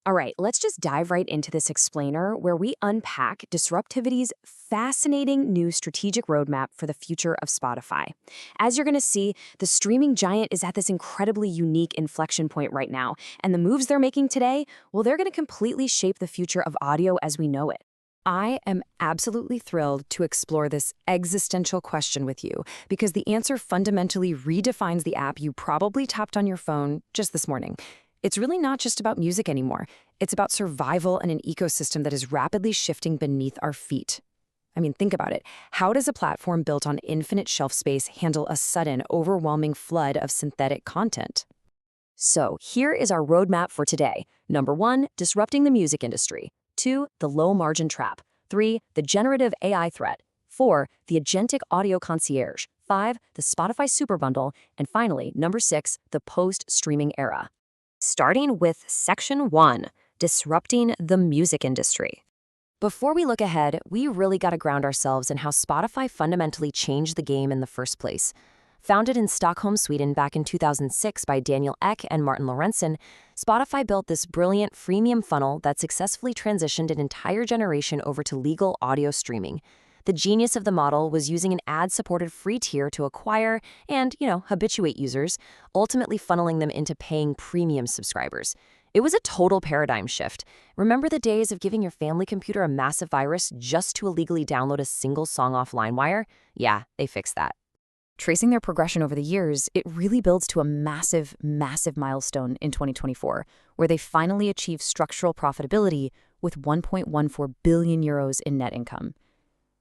All right, let's just dive right into this explainer where we unpack Disruptivity's fascinating new strategic roadmap for the future of Spotify. As you're going to see, the streaming giant is at this incredibly unique inflection point right now, and the moves they're making today, well, they're going to completely shape the future of audio as we know it. I am absolutely thrilled to explore this existential question with you because the answer fundamentally redefines the app you probably tapped on your phone just this morning. It's really not just about music anymore. It's about survival and an ecosystem that is rapidly shifting beneath our feet. I mean, think about it. How does a platform built on infinite shelf space handle a sudden, overwhelming flood of synthetic content? So, here is our roadmap for today. Number 1, disrupting the music industry. 2, the low-margin trap. 3, the generative AI threat. 4, the agentic audio concierge. 5, the Spotify Super Bundle. And finally, number 6, the post-streaming era. Starting with Section 1, Disrupting the Music Industry. Before we look ahead, we really got to ground ourselves in how Spotify fundamentally changed the game in the first place. Founded in Stockholm, Sweden back in 2006 by Daniel Ek and Martin Lorentzen, Spotify built this brilliant freemium funnel that successfully transitioned an entire generation over to legal audio streaming. The genius of the model was using an ad-supported free tier to acquire and, habituate users, ultimately funneling them into paying premium subscribers. It was a total paradigm shift. Remember the days of giving your family computer a massive virus just to illegally download a single song off LimeWire? Yeah, they fixed that. Tracing their progression over the years, it really builds to a massive, massive milestone in 2024, where they finally achieved structural profitability with 1.14 billion euros in net income.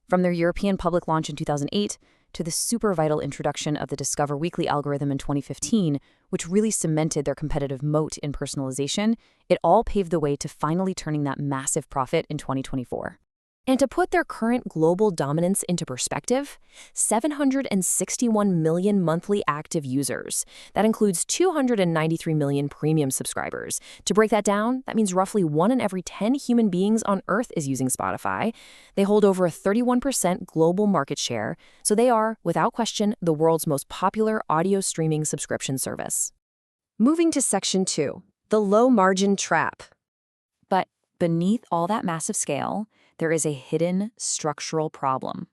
From their European public launch in 2008 to the super vital introduction of the Discover Weekly algorithm in 2015, which really cemented their competitive moat in personalization, it all paved the way to finally turning that massive profit in 2024. And to put their current global dominance into perspective, 761 million monthly active users. That includes 293 million premium subscribers. To break that down, that means roughly 1 in every 10 human beings on Earth is using Spotify. They hold over a 31% global market share, so they are, without question, the world's most popular audio streaming subscription service. Moving to Section 2, the low-margin trap. But beneath all that massive scale, there is a hidden structural problem.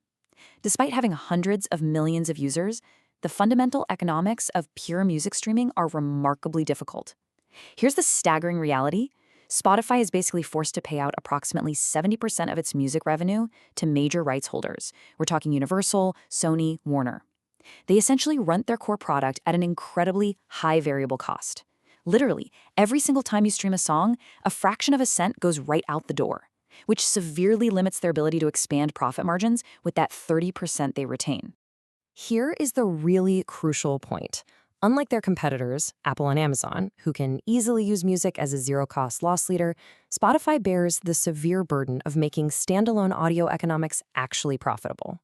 Despite having hundreds of millions of users, the fundamental economics of pure music streaming are remarkably difficult. Here's the staggering reality. Spotify is basically forced to pay out approximately 70% of its music revenue to major rights holders. We're talking Universal, Sony, Warner. They essentially rent their core product at an incredibly high variable cost. Literally, every single time you stream a song, a fraction of a cent goes right out the door, which severely limits their ability to expand profit margins with that 30% they retain. Here is the really crucial point. Unlike their competitors, Apple and Amazon, who can easily use music as a zero-cost loss leader, Spotify bears the severe burden of making standalone audio economics actually profitable.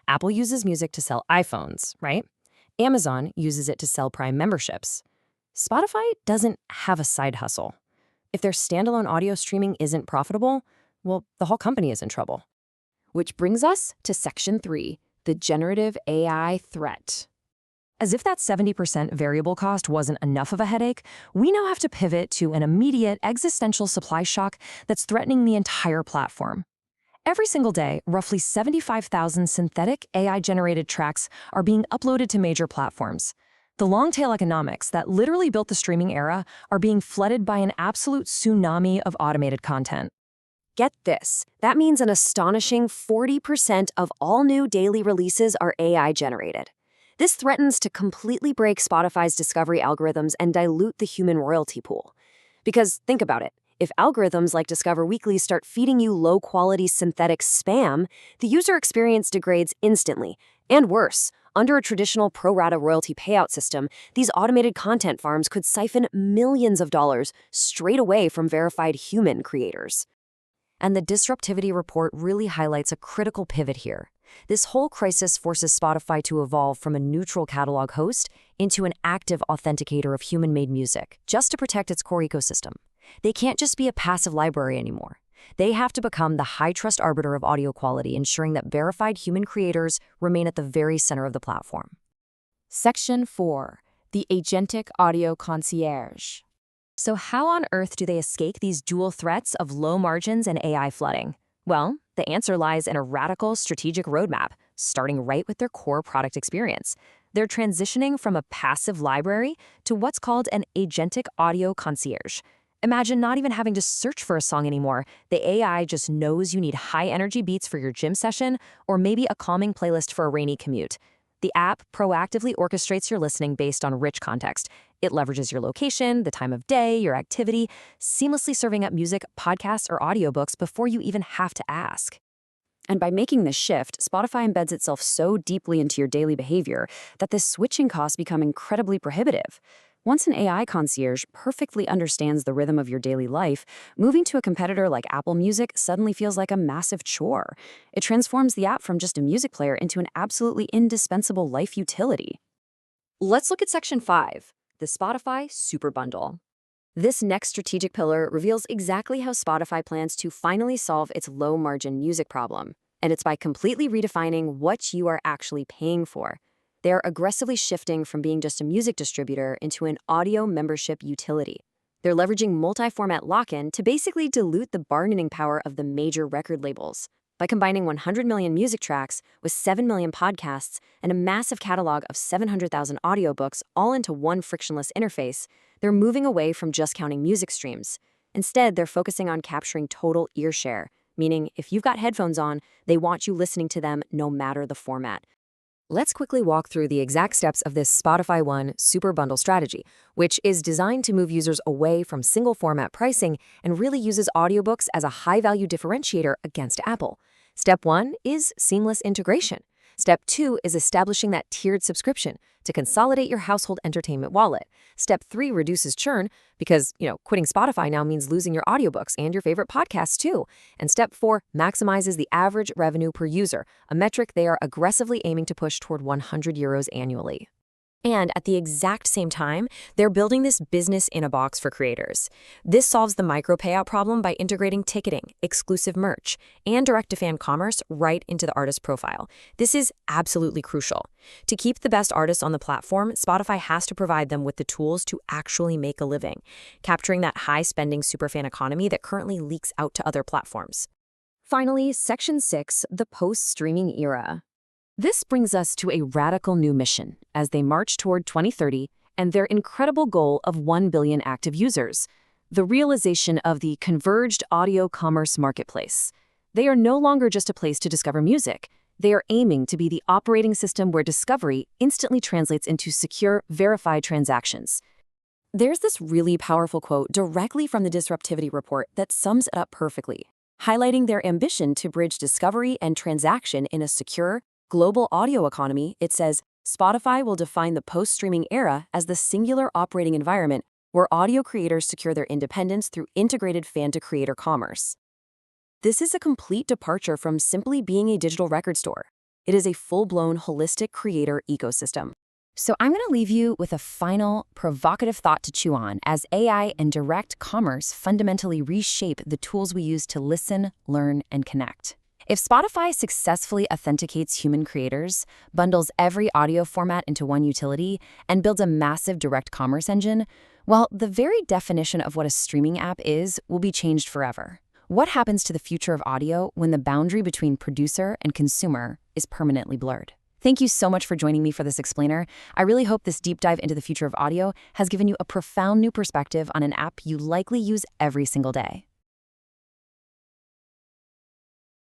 Apple uses music to sell iPhones, right? Amazon uses it to sell Prime memberships. Spotify doesn't have a side hustle. If their standalone audio streaming isn't profitable, well, the whole company is in trouble. Which brings us to Section 3, the generative AI threat. As if that 70% variable cost wasn't enough of a headache, we now have to pivot to an immediate existential supply shock that's threatening the entire platform. Every single day, roughly 75,000 synthetic AI-generated tracks are being uploaded to major platforms. The long-tail economics that literally built the streaming era are being flooded by an absolute tsunami of automated content. Get this, that means an astonishing 40% of all new daily releases are AI-generated. This threatens to completely break Spotify's discovery algorithms and dilute the human royalty pool. Because think about it, if algorithms like Discover Weekly start feeding you low-quality synthetic spam, the user experience degrades instantly. And worse, under a traditional pro-rata royalty payout system, these automated content farms could siphon millions of dollars straight away from verified human creators. And the Disruptivity report really highlights a critical pivot here. This whole crisis forces Spotify to evolve from a neutral catalog host into an active authenticator of human-made music, just to protect its core ecosystem. They can't just be a passive library anymore. They have to become the high-trust arbiter of audio quality, ensuring that verified human creators remain at the very center of the platform. Section 4. The agentic audio concierge. So how on earth do they escape these dual threats of low margins and AI flooding? Well, the answer lies in a radical strategic roadmap, starting right with their core product experience. They're transitioning from a passive library to what's called an agentic audio concierge. Imagine not even having to search for a song anymore. The AI just knows you need high-energy beats for your gym session or maybe a calming playlist for a rainy commute. The app proactively orchestrates your listening based on rich context. It leverages your location, the time of day, your activity, seamlessly serving up music, podcasts, or audiobooks before you even have to ask. And by making this shift, Spotify embeds itself so deeply into your daily behavior that the switching costs become incredibly prohibitive. Once an AI concierge perfectly understands the rhythm of your daily life, moving to a competitor like Apple Music suddenly feels like a massive chore. It transforms the app from just a music player into an absolutely indispensable life utility. Let's look at Section 5, the Spotify Super Bundle. This next strategic pillar reveals exactly how Spotify plans to finally solve its low-margin music problem, and it's by completely redefining what you are actually paying for. They are aggressively shifting from being just a music distributor into an audio membership utility. They're leveraging multi-format lock-in to basically dilute the bargaining power of the major record labels. By combining 100 million music tracks with 7 million podcasts and a massive catalog of 700,000 audiobooks all into one frictionless interface, they're moving away from just counting music streams. Instead, they're focusing on capturing total ear share, meaning if you've got headphones on, they want you listening to them no matter the format. Let's quickly walk through the exact steps of this Spotify One Super Bundle strategy, which is designed to move users away from single-format pricing and really uses audiobooks as a high-value differentiator against Apple. Step 1 is seamless integration. Step 2 is establishing that tiered subscription to consolidate your household entertainment wallet. Step 3 reduces churn because, quitting Spotify now means losing your audiobooks and your favorite podcasts too. And Step 4 maximizes the average revenue per user, a metric they are aggressively aiming to push toward €100 annually. And at the exact same time, they're building this business in a box for creators. This solves the micro payout problem by integrating ticketing, exclusive merch, and direct-to-fan commerce right into the artist profile. This is absolutely crucial. To keep the best artists on the platform, Spotify has to provide them with the tools to actually make a living, capturing that high-spending superfan economy that currently leaks out to other platforms. Finally, Section 6, the post-streaming era. This brings us to a radical new mission as they march toward 2030 and their incredible goal of 1 billion active users, the realization of the converged audio commerce marketplace. They are no longer just a place to discover music. They are aiming to be the operating system where discovery instantly translates into secure, verified transactions. There's this really powerful quote directly from the Disruptivity report that sums it up perfectly, highlighting their ambition to bridge discovery and transaction in a secure, global audio economy. It says, Spotify will define the post-streaming era as the singular operating environment where audio creators secure their independence through integrated fan-to-creator commerce. This is a complete departure from simply being a digital record store. It is a full-blown, holistic creator ecosystem. So I'm going to leave you with a final, provocative thought to chew on as AI and direct commerce fundamentally reshape the tools we use to listen, learn, and connect. If Spotify successfully authenticates human creators, bundles every audio format into one utility, and builds a massive direct commerce engine, well, the very definition of what a streaming app is will be changed forever. What happens to the future of audio when the boundary between producer and consumer is permanently blurred? Thank you so much for joining me for this explainer. I really hope this deep dive into the future of audio has given you a profound new perspective on an app you likely use every single day.